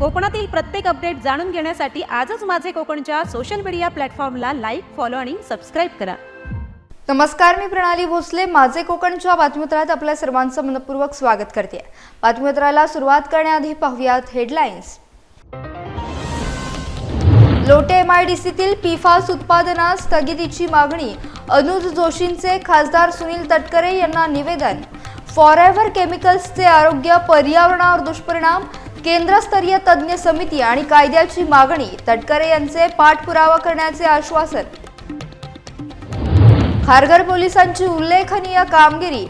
कोकणातील प्रत्येक अपडेट जाणून घेण्यासाठी आजच माझे कोकणच्या सोशल मीडिया प्लॅटफॉर्मला लाईक, फॉलो आणि सबस्क्राईब करा। नमस्कार, मी प्रणाली भोसले माझे कोकणच्या बातमीपत्रात आपल्या सर्वांचं मनपूर्वक स्वागत करते। बातमीपत्राला सुरुवात करण्याआधी पाहूयात हेडलाईन्स। लोटे MIDCतील PFAS उत्पादनास स्थगितीची मागणी, अनुज जोशींचे खासदार सुनील तटकरे यांना निवेदन। फॉरएव्हर केमिकल्सचे आरोग्य पर्यावरणावर दुष्परिणाम, केंद्रस्तरीय तज्ञ समिती आणि कायद्याची मागणी, तटकरे यांचे पाठपुरावा करण्याचे आश्वासन। खारघर पोलिसांची उल्लेखनीय कामगिरी,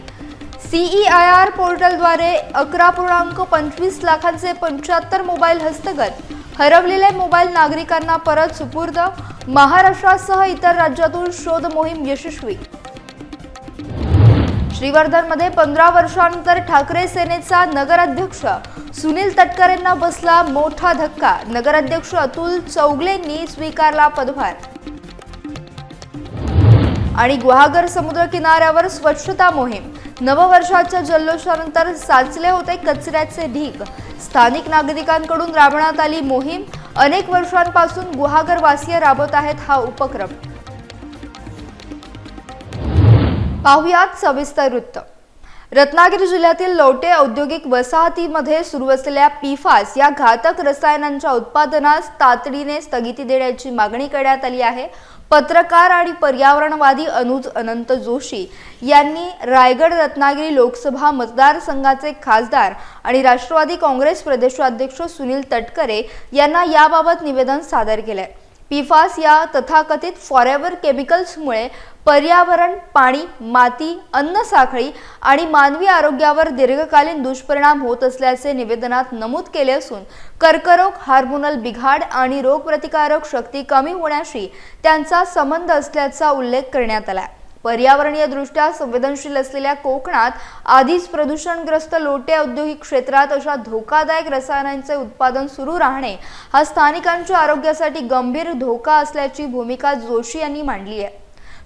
CEIR पोर्टलद्वारे 11.25 लाखांचे 75 मोबाईल हस्तगत, हरवलेले मोबाईल नागरिकांना परत सुपूर्द, महाराष्ट्रासह इतर राज्यातून शोध मोहीम यशस्वी। श्रीवर्धनमध्ये 15 वर्षांनंतर ठाकरे सेनेचा नगराध्यक्ष सुनील तटकरेंना बसला मोठा धक्का, नगराध्यक्ष अतुल चौगलेंनी स्वीकारला पदभार। आणि गुहागर समुद्र किनाऱ्यावर स्वच्छता मोहीम, नववर्षाच्या जल्लोषानंतर साचले होते कचऱ्याचे ढीग, स्थानिक नागरिकांकडून राबवण्यात आली मोहीम, अनेक वर्षांपासून गुहागर वासीय राबवत आहेत हा उपक्रम। पाहुयात सविस्तर वृत्त। रत्नागिरी जिल्ह्यातील लोटे औद्योगिक वसाहतीमध्ये सुरू असलेल्या PFAS या घातक रसायनांच्या उत्पादनास तातडीने स्थगिती देण्याची मागणी करण्यात आली आहे। पत्रकार आणि पर्यावरणवादी अनुज अनंत जोशी यांनी रायगड रत्नागिरी लोकसभा मतदारसंघाचे खासदार आणि राष्ट्रवादी काँग्रेस प्रदेशाध्यक्ष सुनील तटकरे यांना याबाबत निवेदन सादर केले। PFAS या तथाकथित फॉरएव्हर केमिकल्समुळे पर्यावरण, पाणी, माती, अन्न साखळी आणि मानवी आरोग्यावर दीर्घकालीन दुष्परिणाम होत असल्याचे निवेदनात नमूद केले असून कर्करोग, हार्मोनल बिघाड आणि रोगप्रतिकारक शक्ती कमी होण्याशी त्यांचा संबंध असल्याचा उल्लेख करण्यात आला। पर्यावरणीय दृष्ट्या संवेदनशील असलेल्या कोकणात आधीच प्रदूषणग्रस्त लोटे औद्योगिक क्षेत्रात अशा धोकादायक रसायनांचे उत्पादन सुरू राहणे हा स्थानिकांच्या आरोग्यासाठी गंभीर धोका असल्याची भूमिका जोशी यांनी मांडली आहे।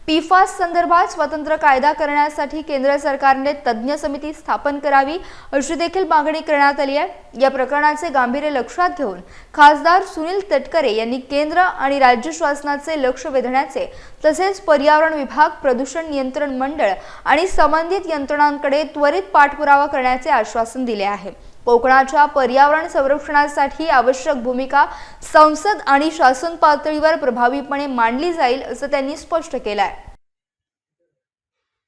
PFAS संदर्भात स्वतंत्र कायदा करण्यासाठी केंद्र सरकारने तज्ञ समिती स्थापन करावी अशी देखील मागणी करण्यात आली आहे। या प्रकरणाचे गांभीर्य लक्षात घेऊन खासदार सुनील तटकरे यांनी केंद्र आणि राज्य शासनाचे लक्ष वेधण्याचे तसेच पर्यावरण विभाग, प्रदूषण नियंत्रण मंडळ आणि संबंधित यंत्रणांकडे त्वरित पाठपुरावा करण्याचे आश्वासन दिले आहे। कोकणाच्या पर्यावरण संरक्षणासाठी आवश्यक भूमिका संसद आणि शासन पातळीवर प्रभावीपणे मांडली जाईल असं त्यांनी स्पष्ट केलं आहे।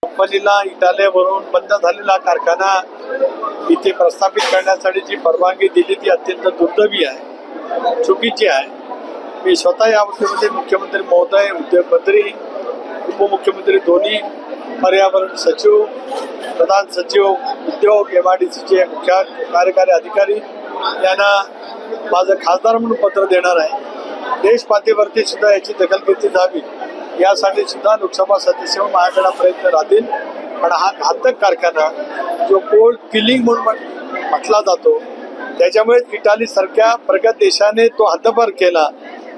कंपनीला इटालियावरून बंद झालेला कारखाना इथे प्रस्थापित करण्यासाठी जी परवानगी दिली ती अत्यंत दुर्दैवी आहे, चुकीची आहे। मी स्वतः या बाबतीमध्ये मुख्यमंत्री महोदय, उद्योगमंत्री, उपमुख्यमंत्री दोन्ही, पर्यावरण सचिव, प्रधान सचिव, उद्योग, MIDCचे मुख्य कार्यकारी अधिकारी यांना माझं खासदार म्हणून पत्र देणार आहे। देश पातळीवरती सुद्धा याची दखल घेतली जावी यासाठी सुद्धा लोकसभा सदस्य म्हणून माझ्याकडे प्रयत्न राहतील। पण हा घातक कारखाना जो कोल्ड किलिंग म्हणून म्हटला जातो त्याच्यामुळे इटाली सारख्या प्रगत देशाने तो हद्दपार केला,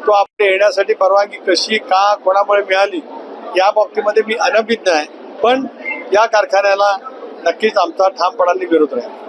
तो आपल्या येण्यासाठी परवानगी कशी, का, कोणामुळे मिळाली या बाबतीमध्ये मी अनभिज्ञ आहे, पण या कारखान्याला नक्कीच आमचा ठामपणाने विरोध राहील।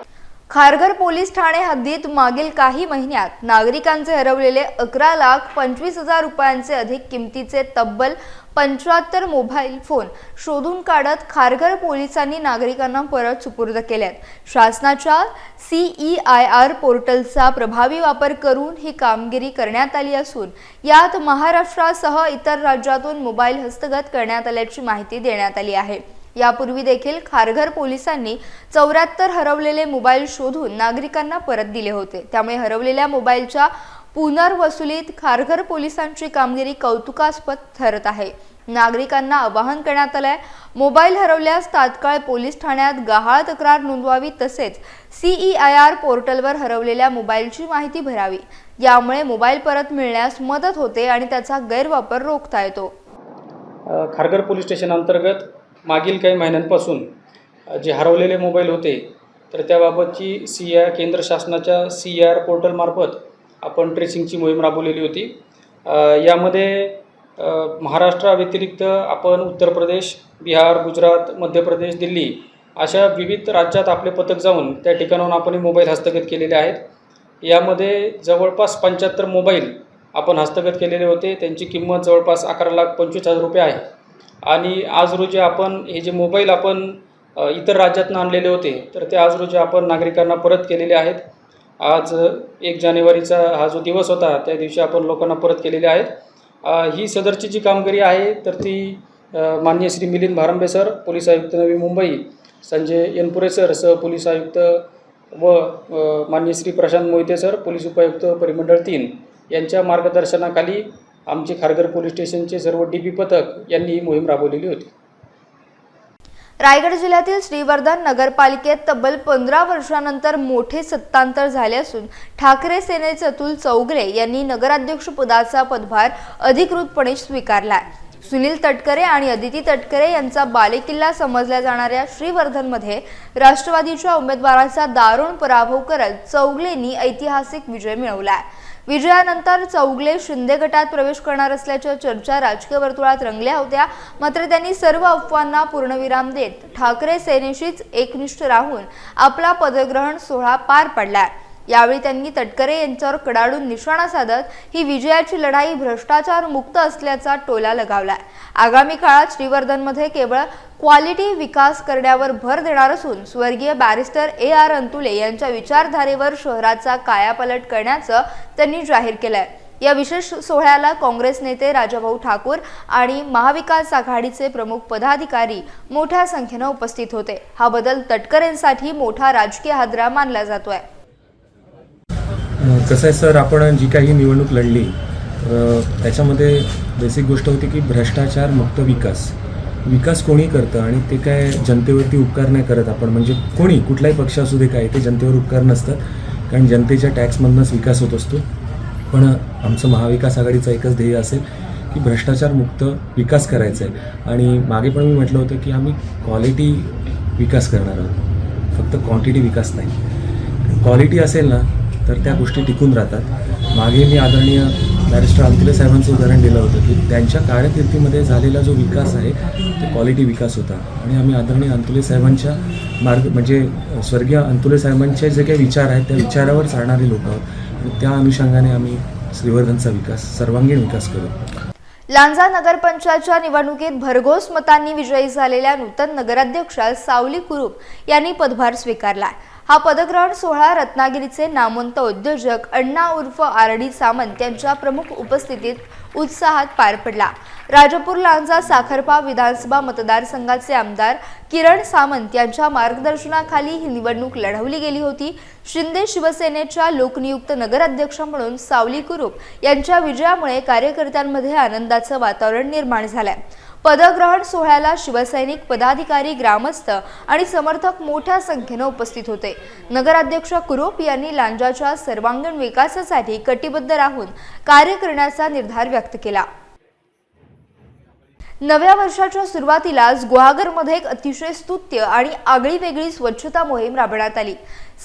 खारघर पोलीस ठाणे हद्दीत मागील काही महिन्यात नागरिकांचे हरवलेले 11,25,000 रुपयांचे अधिक किमतीचे तब्बल 75 मोबाईल फोन शोधून काढत खारघर पोलिसांनी नागरिकांना परत सुपूर्द केलेत। शासनाच्या CEIR पोर्टलचा प्रभावी वापर करून ही कामगिरी करण्यात आली असून यात महाराष्ट्रासह इतर राज्यातून मोबाईल हस्तगत करण्यात आल्याची माहिती देण्यात आली आहे। यापूर्वी देखील खारघर पोलिसांनी 74 हरवलेले मोबाईल शोधून नागरिकांना परत दिले होते। त्यामुळे हरवलेल्या मोबाईलच्या पुनर्वसुलीत खारघर पोलिसांची कामगिरी कौतुकास्पद ठरत आहे। नागरिकांना आवाहन करण्यात आले, मोबाईल हरवल्यास तात्काळ पोलीस ठाण्यात गहाळ तक्रार नोंदवावी तसेच CEIR पोर्टलवर हरवलेल्या मोबाईलची माहिती भरावी। यामुळे मोबाईल परत मिळण्यास मदत होते आणि त्याचा गैरवापर रोखता येतो। खारघर पोलीस स्टेशन अंतर्गत मागील काही महिन्यांपासून जे हरवलेले मोबाईल होते तर त्याबाबतची केंद्र शासनाच्या CEIR पोर्टलमार्फत आपण ट्रेसिंगची मोहीम राबवलेली होती। यामध्ये महाराष्ट्राव्यतिरिक्त आपण उत्तर प्रदेश, बिहार, गुजरात, मध्य प्रदेश, दिल्ली अशा विविध राज्यात आपले पथक जाऊन त्या ठिकाणाहून आपण मोबाईल हस्तगत केलेले आहेत। यामध्ये जवळपास 75 मोबाईल आपण हस्तगत केलेले होते. त्यांची किंमत जवळपास 11,25,000 रुपये आहे. आणि आज रोजी आपण हे जे मोबाईल आपण इतर राज्यातून आणलेले होते तर ते आज रोजी आपण नागरिकांना परत केलेले आहेत. आज 1 जानेवारीचा हा जो दिवस होता त्या दिवशी आपण लोकांना परत केलेले आहेत. ही सदरची जी कामगिरी आहे तर ती माननीय श्री मिलिंद भारंबे सर, पोलीस आयुक्त नवी मुंबई, संजय यनपुरे सर, सहपोलीस आयुक्त व माननीय श्री प्रशांत मोहिते सर, पोलीस उपायुक्त परिमंडळ 3 यांच्या मार्गदर्शनाखाली आमचे खारघर पोलीस स्टेशनचे सर्व DP पथक यांनी ही मोहीम राबवलेली होती. रायगड जिल्ह्यातील श्रीवर्धन नगरपालिकेत तब्बल 15 वर्षांनंतर मोठे सत्तांतर झाले असून ठाकरे सेनेचे अतुल चौगले यांनी नगराध्यक्ष पदाचा पदभार अधिकृतपणे स्वीकारला. सुनील तटकरे आणि अदिती तटकरे यांचा बालेकिल्ला समजल्या जाणाऱ्या श्रीवर्धनमध्ये राष्ट्रवादीच्या उमेदवाराचा दारुण पराभव करत चौगलेंनी ऐतिहासिक विजय मिळवला. विजयानंतर चौगले शिंदे गटात प्रवेश करणार असल्याच्या चर्चा राजकीय वर्तुळात रंगल्या होत्या. मात्र त्यांनी सर्व अफवांना पूर्णविराम देत ठाकरे सेनेशीच एकनिष्ठ राहून आपला पदग्रहण सोहळा पार पाडला. यावेळी त्यांनी तटकरे यांच्यावर कडाडून निशाणा साधत ही विजयाची लढाई भ्रष्टाचार मुक्त असल्याचा टोला लगावला. आगामी काळात श्रीवर्धनमध्ये केवळ क्वालिटी विकास करण्यावर भर देणार असून स्वर्गीय बॅरिस्टर AR अंतुले यांच्या विचारधारेवर शहराचा कायापालट करण्याचं त्यांनी जाहीर केलंय. या विशेष सोहळ्याला काँग्रेस नेते राजाभाऊ ठाकूर आणि महाविकास आघाडीचे प्रमुख पदाधिकारी मोठ्या संख्येने उपस्थित होते. हा बदल तटकरेंसाठी मोठा राजकीय हादरा मानला जातोय. कसं आहे सर, आपण जी काही निवडणूक लढली त्याच्यामध्ये बेसिक गोष्ट होती की भ्रष्टाचार मुक्त विकास कोणी करतं आणि ते काय जनतेवरती उपकार नाही करत आपण. म्हणजे कोणी कुठलाही पक्ष असू दे काय, ते जनतेवर उपकार नसतात कारण जनतेच्या टॅक्समधूनच विकास होत असतो. पण आमचं महाविकास आघाडीचं एकच ध्येय असेल की भ्रष्टाचार मुक्त विकास करायचा आहे. आणि मागे पण मी म्हटलं होतं की आम्ही क्वालिटी विकास करणार आहोत, फक्त क्वांटिटी विकास नाही. क्वालिटी असेल ना तर त्या गोष्टी टिकून राहतात. मागे मी आदरणीय बॅरिस्टर अंतुले साहेबांचं उदाहरण दिलं होतं की त्यांच्या कारकिर्दीमध्ये झालेला जो विकास आहे तो क्वालिटी विकास होता. आणि आम्ही आदरणीय अंतुले साहेबांच्या म्हणजे स्वर्गीय अंतुले साहेबांचे जे काही विचार आहेत त्या विचारावर चालणारे लोक आहोत. आणि त्या अनुषंगाने आम्ही श्रीवर्धनचा विकास, सर्वांगीण विकास करू. लांजा नगरपंचायतच्या निवडणुकीत भरघोस मतांनी विजयी झालेल्या नूतन नगराध्यक्षा सावली कुरूप यांनी पदभार स्वीकारला. हा पदग्रहण सोहळा रत्नागिरीचे नामवंत उद्योजक अण्णा उर्फ RD सामंत यांच्या प्रमुख उपस्थितीत उत्साहात पार पडला. राजापूर लांजा साखरपा विधानसभा मतदारसंघाचे आमदार किरण सामंत यांच्या मार्गदर्शनाखाली ही निवडणूक लढवली गेली होती. शिंदे शिवसेनेच्या लोकनियुक्त नगराध्यक्ष म्हणून सावली कुरूप यांच्या विजयामुळे कार्यकर्त्यांमध्ये आनंदाचं वातावरण निर्माण झालंय. पदग्रहण सोहळ्याला शिवसैनिक, पदाधिकारी, ग्रामस्थ आणि समर्थक मोठ्या संख्येने उपस्थित होते. नगराध्यक्ष कुरूप यांनी लांजाच्या सर्वांगीण विकासासाठी कटिबद्ध राहून कार्य करण्याचा निर्धार व्यक्त केला. नव्या वर्षाच्या सुरुवातीलाच गुहागरमध्ये एक अतिशय स्तुत्य आणि आगळीवेगळी स्वच्छता मोहीम राबवण्यात आली.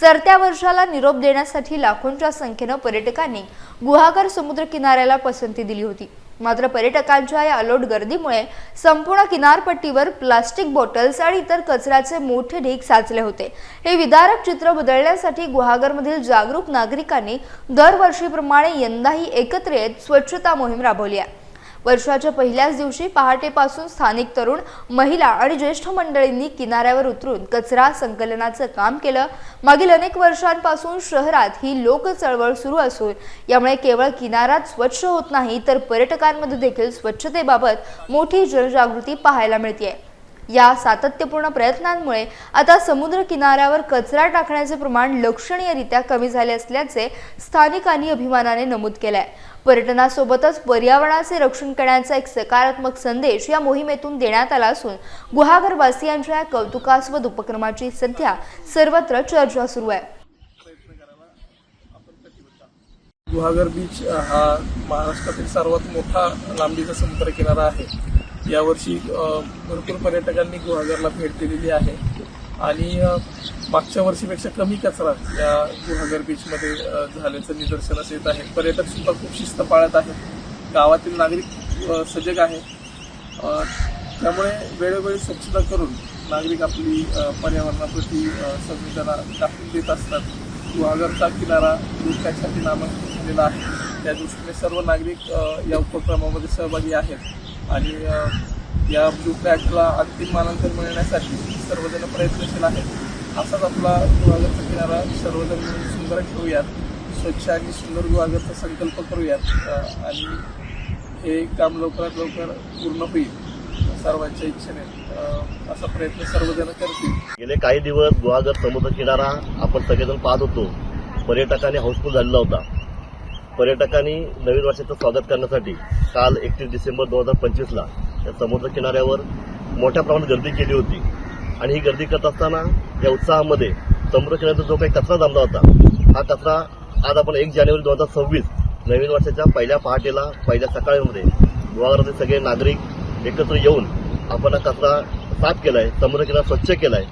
सरत्या वर्षाला निरोप देण्यासाठी लाखोंच्या संख्येने पर्यटकांनी गुहागर समुद्र किनाऱ्याला पसंती दिली होती. मात्र पर्यटकांच्या या अलोट गर्दीमुळे संपूर्ण किनारपट्टीवर प्लास्टिक बॉटल्स आणि इतर कचऱ्याचे मोठे ढीग साचले होते. हे विदारक चित्र बदलण्यासाठी गुहागरमधील जागरूक नागरिकांनी दरवर्षीप्रमाणे यंदाही एकत्र येत स्वच्छता मोहीम राबवली आहे. वर्षाच्या पहिल्याच दिवशी पहाटेपासून स्थानिक तरुण, महिला आणि ज्येष्ठ मंडळींनी किनाऱ्यावर उतरून कचरा संकलनाचं काम केलं. मागील अनेक वर्षांपासून शहरात ही लोक चळवळ सुरू असून यामुळे केवळ किनाराच स्वच्छ होत नाही तर पर्यटकांमध्ये देखील स्वच्छतेबाबत मोठी जनजागृती पाहायला मिळते. या सातत्यपूर्ण प्रयत्नांमुळे आता समुद्र किनाऱ्यावर कचरा टाकण्याचे प्रमाण लक्षणीयरित्या कमी झाले असल्याचे स्थानिकांनी अभिमानाने नमूद केलंय. पर्यटनासोबतच पर्यावरणाचे रक्षण करण्याचा एक सकारात्मक संदेश या मोहिमेतून देण्यात आला असून गुहागरवासियांच्या या कौतुकास्पद उपक्रमाची सध्या सर्वत्र चर्चा सुरू आहे. गुहागर बीच हा महाराष्ट्रातील सर्वात मोठा लांबीचा समुद्र किनारा आहे. यावर्षी भरपूर पर्यटकांनी गुहागरला भेट दिलेली आहे आणि मागच्या वर्षीपेक्षा कमी कचरा या गुहागर बीचमध्ये झाल्याचं निदर्शनास येत आहे. पर्यटक सुद्धा खूप शिस्त पाळत आहेत. गावातील नागरिक सजग आहेत. त्यामुळे वेळोवेळी स्वच्छता करून नागरिक आपली पर्यावरणाप्रती संवेदना दाखवून देत असतात. गुहागरचा किनारा ब्लू फ्लॅगसाठी नामांकित झालेला आहे। त्या दृष्टीने सर्व नागरिक या उपक्रमामध्ये सहभागी आहेत आणि या ब्लू फ्लॅगला अंतिम मानांकन मिळण्यासाठी सर्वजण प्रयत्नशील आहेत। असाच आपला गुहागरचा किनारा सर्वजण मिळून सुंदर ठेवूयात, स्वच्छ आणि सुंदर गुहागरचा संकल्प करूयात आणि हे काम लवकरात लवकर पूर्ण होईल सर्वांच्या इच्छेने, असा प्रयत्न सर्वजण करतील। गेले काही दिवस गुहागर समुद्र किनारा आपण सगळेजण पाहत होतो, पर्यटकांनी हाऊसफुल झालेला होता। पर्यटकांनी नवीन वर्षाचं स्वागत करण्यासाठी काल 31 डिसेंबर 2025ला या समुद्र किनाऱ्यावर मोठ्या प्रमाणात गर्दी केली होती आणि ही गर्दी करत असताना या उत्साहामध्ये समुद्र किनाऱ्याचा जो काही कचरा जमला होता, हा कचरा आज आपण 1 जानेवारी 2026 नवीन वर्षाच्या पहिल्या पहाटेला पहिल्या सकाळीमध्ये गुहागरचे सगळे नागरिक एकत्र येऊन आपण हा कचरा साफ केलाय, समुद्र किनारा स्वच्छ केलाय।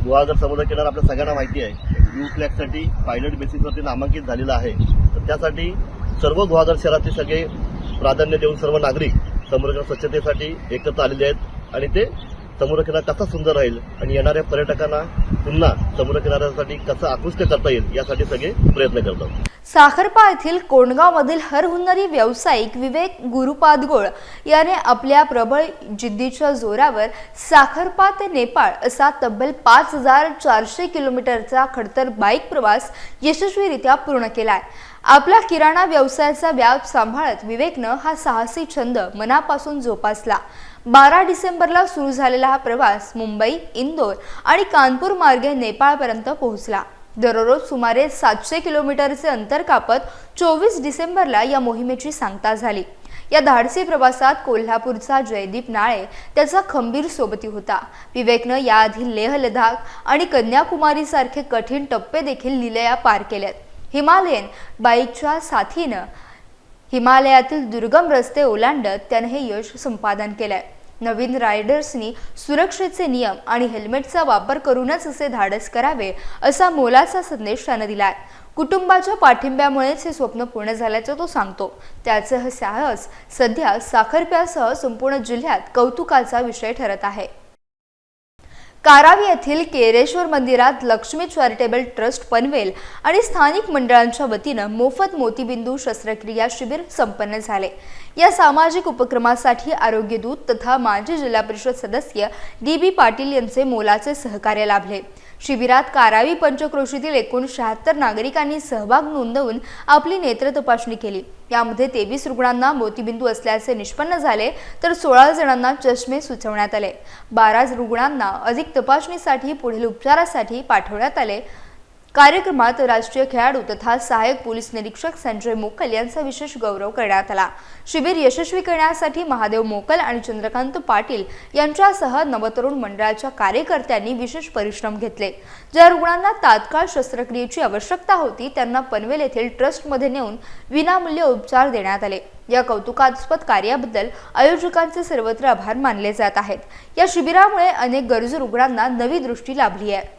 गुहागर समुद्र किनारा आपल्या सगळ्यांना माहिती आहे ब्लू फ्लॅगसाठी पायलट बेसिसवरती नामांकित झालेला आहे। तर त्यासाठी सर्व गुहागर शहरातील सगळे प्राधान्य देऊन सर्व नागरिक समुद्र किनारा स्वच्छतेसाठी एकत्र आलेले आहेत आणि ते समुद्र किनारा कसा सुंदर राहील आणि येणाऱ्या पर्यटकांना पुन्हा समुद्र किनाऱ्यासाठी कसं आकृष्ट करता येईल यासाठी सगळे प्रयत्न करतात। साखरपा येथील कोंडगावमधील हरहुन्नरी व्यावसायिक विवेक गुरुपादगोळ याने आपल्या प्रबळ जिद्दीच्या जोरावर साखरपा ते नेपाळ असा तब्बल 5400 किलोमीटरचा खडतर बाईक प्रवास यशस्वीरित्या पूर्ण केलाय। आपला किराणा व्यवसायाचा व्याप सांभाळत विवेकनं हा साहसी छंद मनापासून जोपासला। 12 डिसेंबरला सुरू झालेला हा प्रवास मुंबई, इंदोर आणि कानपूर मार्गे नेपाळपर्यंत पोहोचला। दररोज सुमारे 700 किलोमीटरचे अंतर कापत 24 डिसेंबरला या मोहिमेची सांगता झाली। या धाडसी प्रवासात कोल्हापूरचा जयदीप नाळे त्याचा खंबीर सोबती होता। विवेकनं याआधी लेह लडाख आणि कन्याकुमारी सारखे कठीण टप्पे देखील लीलया पार केलेत। हिमालयन बाईकच्या साथीनं हिमालयातील दुर्गम रस्ते ओलांडत त्याने हे यश संपादन केलंय। नवीन रायडर्सनी सुरक्षेचे नियम आणि हेल्मेटचा वापर करूनच असे धाडस करावे असा मोलाचा संदेश त्याने दिलाय। कुटुंबाच्या पाठिंब्यामुळेच हे स्वप्न पूर्ण झाल्याचं तो सांगतो। त्याचे हे साहस सध्या साखरप्यासह संपूर्ण जिल्ह्यात कौतुकाचा विषय ठरत आहे। कारावी येथील केरेश्वर मंदिरात लक्ष्मी चॅरिटेबल ट्रस्ट पनवेल आणि स्थानिक मंडळांच्या वतीनं मोफत मोतीबिंदू शस्त्रक्रिया शिबिर संपन्न झाले। या सामाजिक उपक्रमासाठी आरोग्य दूत तथा माजी जिल्हा परिषद सदस्य DB पाटील यांचे मोलाचे सहकार्य लाभले। शिबिरात कारावी पंचक्रोशीतील 76 नागरिकांनी सहभाग नोंदवून आपली नेत्र तपासणी केली। यामध्ये 23 रुग्णांना मोतीबिंदू असल्याचे निष्पन्न झाले तर 16 जणांना चष्मे सुचवण्यात आले। 12 रुग्णांना अधिक तपासणीसाठी पुढील उपचारासाठी पाठवण्यात आले। कार्यक्रमात राष्ट्रीय खेळाडू तथा सहाय्यक पोलीस निरीक्षक संजय मोकल यांचा विशेष गौरव करण्यात आला। शिबिर यशस्वी करण्यासाठी महादेव मोकल आणि चंद्रकांत पाटील यांच्यासह नवतरुण मंडळाच्या कार्यकर्त्यांनी विशेष परिश्रम घेतले। ज्या रुग्णांना तात्काळ शस्त्रक्रियेची आवश्यकता होती त्यांना पनवेल येथील ट्रस्टमध्ये नेऊन विनामूल्य उपचार देण्यात आले। या कौतुकास्पद कार्याबद्दल आयोजकांचे सर्वत्र आभार मानले जात आहेत। या शिबिरामुळे अनेक गरजू रुग्णांना नवी दृष्टी लाभली आहे।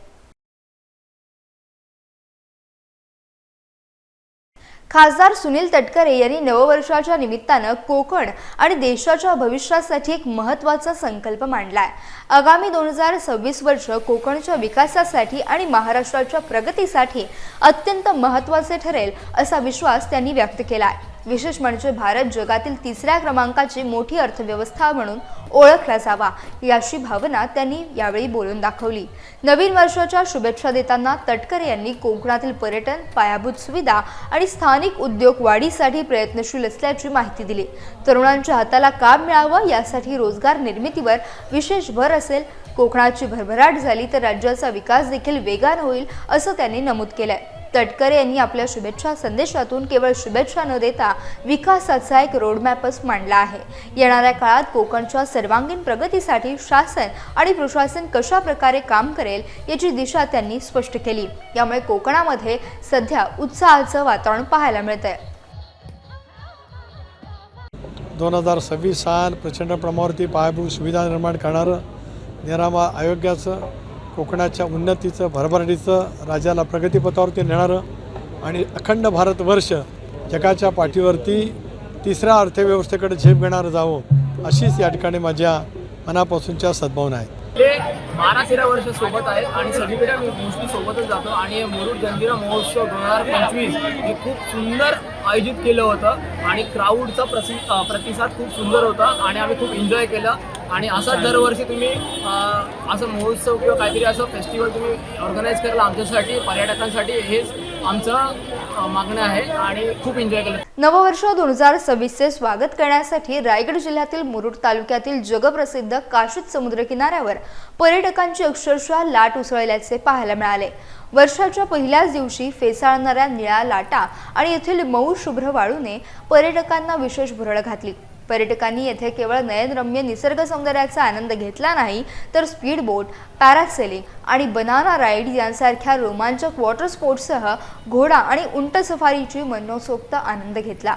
खासदार सुनील तटकरे यांनी नववर्षाच्या निमित्तानं कोकण आणि देशाच्या भविष्यासाठी एक महत्त्वाचा संकल्प मांडलाय। आगामी 2026 वर्ष कोकणच्या विकासासाठी आणि महाराष्ट्राच्या प्रगतीसाठी अत्यंत महत्त्वाचे ठरेल असा विश्वास त्यांनी व्यक्त केलाय। विशेष म्हणजे भारत जगातील 3ऱ्या क्रमांकाची मोठी अर्थव्यवस्था म्हणून ओळखला जावा याची भावना त्यांनी यावेळी बोलून दाखवली। नवीन वर्षाच्या शुभेच्छा देताना तटकरे यांनी कोकणातील पर्यटन, पायाभूत सुविधा आणि स्थानिक उद्योग वाढीसाठी प्रयत्नशील असल्याची माहिती दिली। तरुणांच्या हाताला काम मिळावं यासाठी रोजगार निर्मितीवर विशेष भर असेल। कोकणाची भरभराट झाली तर राज्याचा विकास देखील वेगाने होईल असं त्यांनी नमूद केलंय। तटकरे यांनी आपल्या शुभेच्छा संदेशातून केवळ शुभेच्छा न देता विकासाचा एक रोडमॅपच मांडला आहे। येणाऱ्या काळात कोकणच्या सर्वांगीण प्रगतीसाठी शासन आणि प्रशासन कशा प्रकारे काम करेल याची दिशा त्यांनी स्पष्ट केली। यामुळे कोकणामध्ये सध्या उत्साहाचं वातावरण पाहायला मिळतंय। 2026 साल प्रचंड प्रमाणावरती पायाभूत सुविधा निर्माण करणारं, निरामा आयोगाचं, कोकणाच्या उन्नतीचं, भरभराटीचं, राज्याला प्रगतीपथावरती नेणारं आणि अखंड भारतवर्ष जगाच्या पाठीवरती 3ऱ्या अर्थव्यवस्थेकडे झेप घेणारं जावं अशीच या ठिकाणी माझ्या मनापासूनच्या सद्भावना आहेत। ते 12-13 वर्ष सोबत आहेत आणि सगळीकडे मोस्टली सोबतच जातो आणि मुरुड जंजिरा महोत्सव 2025 हे खूप सुंदर आयोजित केलं होतं आणि क्राऊडचा प्रतिसाद खूप सुंदर होता आणि आम्ही खूप एन्जॉय केलं आणि असाच दरवर्षी तुम्ही असं महोत्सव किंवा काहीतरी असं फेस्टिवल तुम्ही ऑर्गनाईज करायला आमच्यासाठी पर्यटकांसाठी हेच आमचं मागणं आहे आणि खूप एन्जॉय केलं. नववर्ष 2026चे स्वागत करण्यासाठी रायगड जिल्ह्यातील मुरुड तालुक्यातील जगप्रसिद्ध काशीद समुद्र किनाऱ्यावर पर्यटकांची अक्षरशः लाट उसळल्याचे पाहायला मिळाले. वर्षाच्या पहिल्याच दिवशी फेसाळणाऱ्या निळ्या लाटा आणि येथील मऊ शुभ्र वाळूने पर्यटकांना विशेष भुरळ घातली. पर्यटकांनी येथे केवळ नयनरम्य निसर्ग सौंदर्याचा आनंद घेतला नाही तर स्पीड बोट, पॅरासेलिंग आणि बनाना राईड यांसारख्या रोमांचक वॉटर स्पोर्ट्ससह घोडा आणि उंट सफारीची मनोसोक्त आनंद घेतला.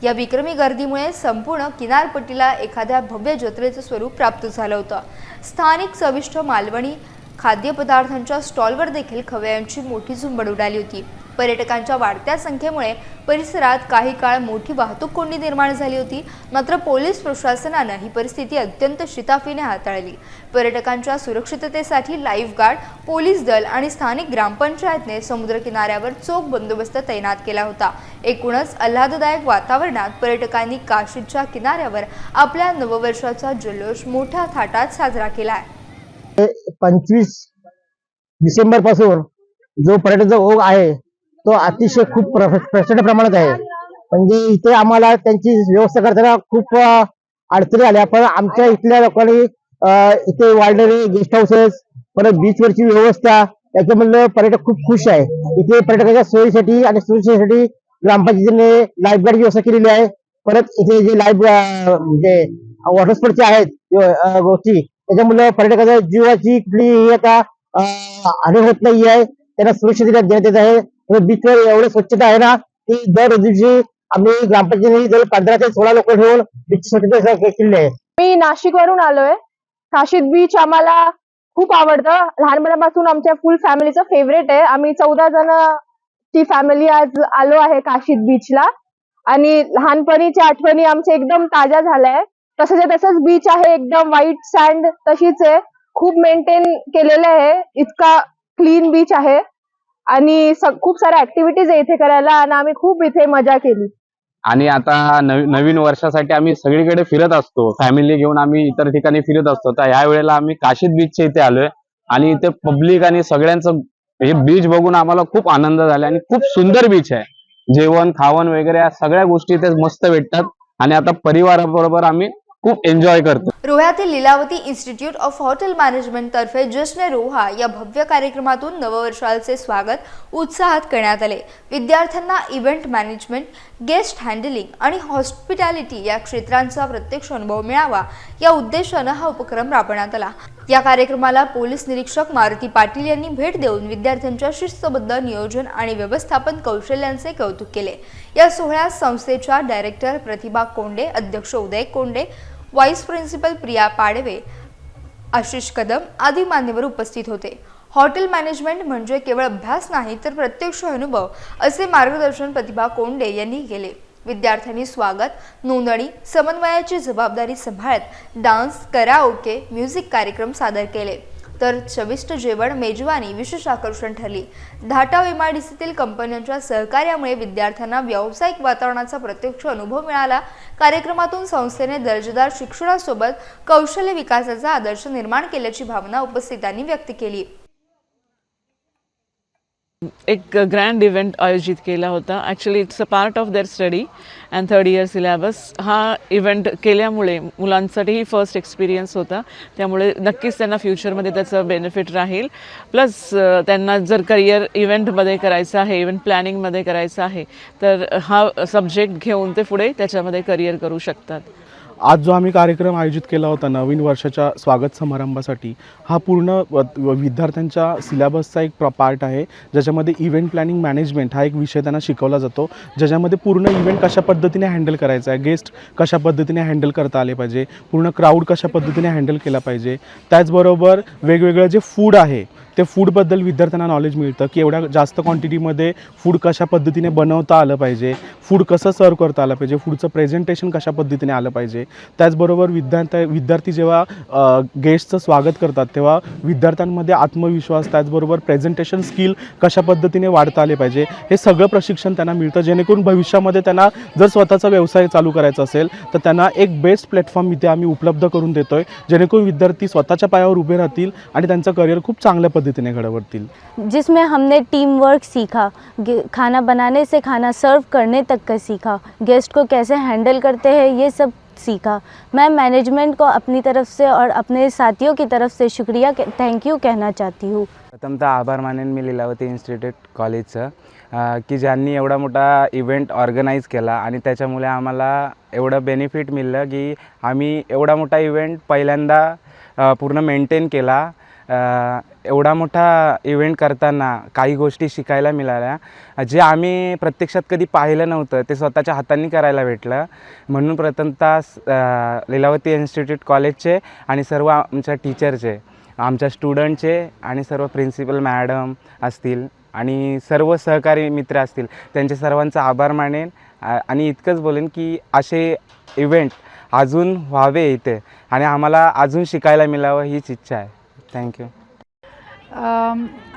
या विक्रमी गर्दीमुळे संपूर्ण किनारपट्टीला एखाद्या भव्य जत्रेचं स्वरूप प्राप्त झालं होतं. स्थानिक चविष्ट मालवणी खाद्यपदार्थांच्या स्टॉलवर देखील खवय्यांची मोठी झुंबड उडाली होती. पर्यटकांच्या वाढत्या संख्येमुळे परिसरात काही काळ मोठी वाहतूक कोंडी निर्माण झाली होती. मात्र पोलीस प्रशासनानं ही परिस्थिती अत्यंत शिताफीने हाताळली. पर्यटकांच्या सुरक्षिततेसाठी लाईफगार्ड, पोलीस दल आणि स्थानिक ग्रामपंचायतने समुद्र किनाऱ्यावर चोख बंदोबस्त तैनात केला होता. एकूणच आल्हाददायक वातावरणात पर्यटकांनी काशीदच्या किनाऱ्यावर आपल्या नववर्षाचा जल्लोष मोठ्या थाटात साजरा केला. 25 डिसेंबर पासून जो पर्यटनाचा ओघ आहे तो अतिशय खूप प्रचंड प्रमाणात आहे. म्हणजे इथे आम्हाला त्यांची व्यवस्था करताना खूप अडचणी आल्या, पण आमच्या इथल्या लोकांनी इथे वाढलेले गेस्ट हाऊसेस, परत बीचवरची व्यवस्था याच्यामधलं पर्यटक खूप खुश आहे. इथे पर्यटकांच्या सोयीसाठी आणि सुरक्षेसाठी ग्रामपंचायतीने लाईफगार्डची व्यवस्था केलेली आहे. परत इथे जे म्हणजे वॉटर स्पोर्टचे आहेत गोष्टी त्याच्यामुळे पर्यटकाच्या जीवाची कुठलीही आता हानी होत नाही आहे. त्यांना सुरक्षित देण्यात येत आहे. बीचवर एवढी स्वच्छता आहे ना की दर दिवशी आम्ही ग्रामपंचायतीने जवळ 15 ते 16 लोक ठेवून बीच स्वच्छता केली आहे. मी नाशिकवरून आलोय. काशीद बीच आम्हाला खूप आवडतं. लहानपणापासून आमच्या फुल फॅमिलीचं फेवरेट आहे. आम्ही 14 जण ची फॅमिली आज आलो आहे काशीद बीचला आणि लहानपणीच्या आठवणी आमच्या एकदम ताज्या झाल्या. तसंच तसंच बीच आहे, एकदम व्हाईट सँड तशीच आहे. खूप मेंटेन केलेलं आहे. इतका क्लीन बीच आहे आणि खूप साऱ्या ऍक्टिव्हिटीज आहे इथे करायला आणि आम्ही खूप इथे मजा केली. आणि आता नवीन वर्षासाठी आम्ही सगळीकडे फिरत असतो. फॅमिली घेऊन आम्ही इतर ठिकाणी फिरत असतो. तर ह्या वेळेला आम्ही काशीद बीचच्या इथे आलोय आणि इथे पब्लिक आणि सगळ्यांचं हे बीच बघून आम्हाला खूप आनंद झाला आणि खूप सुंदर बीच आहे. जेवण खावण वगैरे या सगळ्या गोष्टी इथे मस्त भेटतात आणि आता परिवाराबरोबर आम्ही खूप एन्जॉय करतो. रोह्यातील Lilavati institute of hotel management तर्फे जश्न रोहा या भव्य कार्यक्रमातून नववर्षाचे स्वागत उत्साहात करण्यात आले. विद्यार्थ्यांना इव्हेंट मॅनेजमेंट, गेस्ट हँडलिंग आणि हॉस्पिटॅलिटी या क्षेत्रांचा प्रत्यक्ष अनुभव मिळावा या उद्देशानं हा उपक्रम राबवण्यात आला. या कार्यक्रमाला पोलीस निरीक्षक मारुती पाटील यांनी भेट देऊन विद्यार्थ्यांच्या शिस्तबद्ध नियोजन आणि व्यवस्थापन कौशल्यांचे कौतुक केले. या सोहळ्यात संस्थेच्या डायरेक्टर प्रतिभा कोंडे, अध्यक्ष उदय कोंडे, व्हाईस प्रिन्सिपल प्रिया पाडवे, आशिष कदम आदी मान्यवर उपस्थित होते. हॉटेल मॅनेजमेंट म्हणजे केवळ अभ्यास नाही तर प्रत्यक्ष अनुभव असे मार्गदर्शन प्रतिभा कोंडे यांनी केले. विद्यार्थ्यांनी स्वागत, नोंदणी, समन्वयाची जबाबदारी सांभाळत डान्स, कराओके, म्युझिक कार्यक्रम सादर केले. तर चविष्ट जेवण मेजवानी विशेष आकर्षण ठरली. धाटाव MIDCतील कंपन्यांच्या सहकार्यामुळे विद्यार्थ्यांना व्यावसायिक वातावरणाचा प्रत्यक्ष अनुभव मिळाला. कार्यक्रमातून संस्थेने दर्जेदार शिक्षणासोबत कौशल्य विकासाचा आदर्श निर्माण केल्याची भावना उपस्थितांनी व्यक्त केली. एक ग्रँड इव्हेंट आयोजित केला होता. Actually it's a part of their study and 3rd year syllabus. हा इव्हेंट केल्यामुळे मुलांसाठीही फर्स्ट एक्सपिरियन्स होता. त्यामुळे नक्कीच त्यांना फ्युचरमध्ये त्याचं बेनिफिट राहील. प्लस त्यांना जर करिअर इव्हेंटमध्ये करायचं आहे, इव्हेंट प्लॅनिंगमध्ये करायचं आहे तर हा सब्जेक्ट घेऊन ते पुढे त्याच्यामध्ये करिअर करू शकतात. आज जो आम्ही कार्यक्रम आयोजित केला होता नवीन वर्षाच्या स्वागत समारंभासाठी, हा पूर्ण विद्यार्थ्यांच्या सिलेबसचा एक पार्ट आहे. ज्याच्यामध्ये इव्हेंट प्लॅनिंग मॅनेजमेंट हा एक विषय त्यांना शिकवला जातो. ज्याच्यामध्ये पूर्ण इव्हेंट कशा पद्धतीने हँडल करायचा आहे, गेस्ट कशा पद्धतीने हँडल करता आले पाहिजे, पूर्ण क्राऊड कशा पद्धतीने हँडल केला पाहिजे. त्याचबरोबर वेगवेगळं जे फूड आहे ते फूडबद्दल विद्यार्थ्यांना नॉलेज मिळतं की एवढ्या जास्त क्वांटिटीमध्ये फूड कशा पद्धतीने बनवता आलं पाहिजे, फूड कसं सर्व करता आलं पाहिजे, फूडचं प्रेझेंटेशन कशा पद्धतीने आलं पाहिजे. त्याचबरोबर विद्यार्थी जेव्हा गेस्टचं स्वागत करतात तेव्हा विद्यार्थ्यांमध्ये आत्मविश्वास, त्याचबरोबर प्रेझेंटेशन स्किल कशा पद्धतीने वाढता आले पाहिजे, हे सगळं प्रशिक्षण त्यांना मिळतं, जेणेकरून भविष्यामध्ये त्यांना जर स्वतःचा व्यवसाय चालू करायचा असेल तर त्यांना एक बेस्ट प्लॅटफॉर्म इथे आम्ही उपलब्ध करून देतोय, जेणेकरून विद्यार्थी स्वतःच्या पायावर उभे राहतील आणि त्यांचं करिअर खूप चांगल्या पद्धतीने घडवतील. जिसमें हमने टीम वर्क सीखा, खाना बनाने से खाना सर्व करने तक का सीखा, गेस्ट को कैसे हैंडल करते हैं ये सब सीखा. मैं मैनेजमेंट को अपनी तरफ से और अपने साथियों की तरफ से शुक्रिया थैंक यू कहना चाहती हूँ. प्रथमतः आभार मानेन मी लीलावती इन्स्टिट्यूट कॉलेजचं की ज्यांनी एवढा मोठा इव्हेंट ऑर्गनाईज केला आणि त्याच्यामुळे आम्हाला एवढं बेनिफिट मिळलं की आम्ही एवढा मोठा इव्हेंट पहिल्यांदा पूर्ण मेंटेन केला. एवढा मोठा इव्हेंट करताना काही गोष्टी शिकायला मिळाल्या जे आम्ही प्रत्यक्षात कधी पाहिलं नव्हतं, ते स्वतःच्या हातांनी करायला भेटलं. म्हणून प्रथमतः लीलावती इन्स्टिट्यूट कॉलेजचे आणि सर्व आमच्या टीचरचे, आमच्या स्टुडंटचे आणि सर्व प्रिन्सिपल मॅडम असतील आणि सर्व सहकारी मित्र असतील त्यांचे सर्वांचा आभार मानेन आणि इतकंच बोलेन की असे इव्हेंट अजून व्हावे इथे आणि आम्हाला अजून शिकायला मिळावं हीच इच्छा आहे. थँक्यू.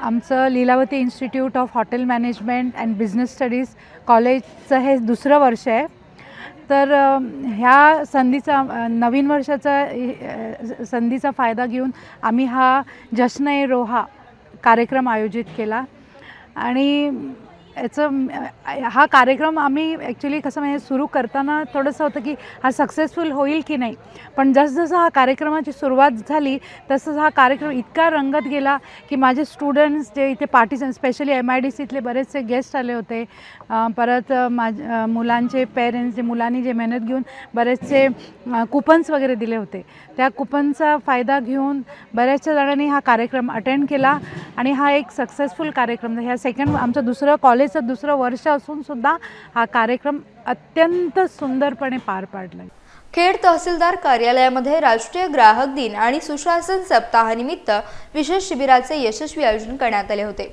आमचं Lilavati institute of hotel management and business studies कॉलेजचं हे दुसरं वर्ष आहे. तर ह्या संधीचा नवीन वर्षाचा संधीचा फायदा घेऊन आम्ही हा जश्न-ए-रोहा कार्यक्रम आयोजित केला आणि हा कार्यक्रम आम्ही ॲक्च्युली कसं म्हणजे सुरू करताना थोडंसं होतं की हा सक्सेसफुल होईल की नाही, पण जसजसं हा कार्यक्रमाची सुरुवात झाली तसंच हा कार्यक्रम इतका रंगत गेला की माझे स्टुडंट्स जे इथे स्पेशली MIDCतले बरेचसे गेस्ट आले होते, परत मुलांचे पेरेंट्स जे मुलांनी जे मेहनत घेऊन बरेचसे कुपन्स वगैरे दिले होते, त्या कुपनचा फायदा घेऊन बऱ्याचशा जणांनी हा कार्यक्रम अटेंड केला आणि हा एक सक्सेसफुल कार्यक्रम. ह्या आमचं कॉलेजचं दुसरं वर्ष असून सुद्धा हा कार्यक्रम अत्यंत सुंदरपणे पार पडला. खेड तहसीलदार कार्यालयामध्ये राष्ट्रीय ग्राहक दिन आणि सुशासन सप्ताहानिमित्त विशेष शिबिराचे यशस्वी आयोजन करण्यात आले होते.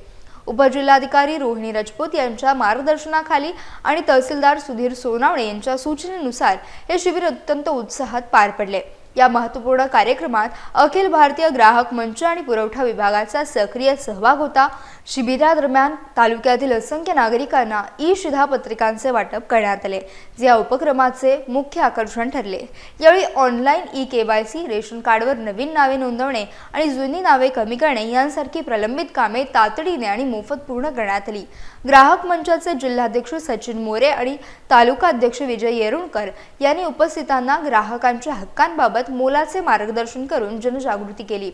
उपजिल्हाधिकारी रोहिणी राजपूत यांच्या मार्गदर्शनाखाली आणि तहसीलदार सुधीर सोनावणे यांच्या सूचनेनुसार हे शिबिर अत्यंत उत्साहात पार पडले. या महत्त्वपूर्ण कार्यक्रमात अखिल भारतीय ग्राहक मंच आणि पुरवठा विभागाचा सक्रिय सहभाग होता. शिबिरादरम्यान तालुक्यातील असंख्य नागरिकांना शिधापत्रिकांचे वाटप करण्यात आले, जे या उपक्रमाचे मुख्य आकर्षण ठरले. यावेळी ऑनलाईन KYC, रेशन कार्डवर नवीन नावे नोंदवणे आणि जुनी नावे कमी करणे यांसारखी प्रलंबित कामे तातडीने आणि मोफत पूर्ण करण्यात आली. ग्राहक मंचाचे जिल्हाध्यक्ष सचिन मोरे आणि तालुका अध्यक्ष विजय येरुणकर यांनी उपस्थितांना ग्राहकांच्या हक्कांबाबत मोलाचे मार्गदर्शन करून जनजागृती केली.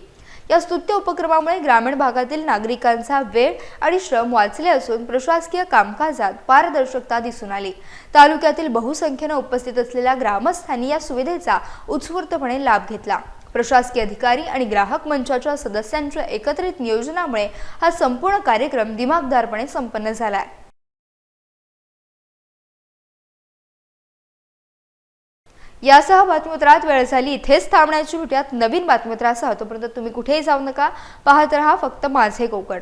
या स्तुत्य उपक्रमामुळे ग्रामीण भागातील नागरिकांचा वेळ आणि श्रम वाचले असून प्रशासकीय कामकाजात पारदर्शकता दिसून आली. तालुक्यातील बहुसंख्येने उपस्थित असलेल्या ग्रामस्थांनी या सुविधेचा उत्स्फूर्तपणे लाभ घेतला. प्रशासकीय अधिकारी आणि ग्राहक मंचाच्या सदस्यांच्या एकत्रित नियोजनामुळे हा संपूर्ण कार्यक्रम दिमागदारपणे संपन्न झाला. यासह बातमीपत्रात वेळ झाली इथेच थांबण्याची. भेटूयात नवीन बातमीपत्रासह. तोपर्यंत तुम्ही कुठेही जाऊ नका. पाहत रहा फक्त माझे कोकण.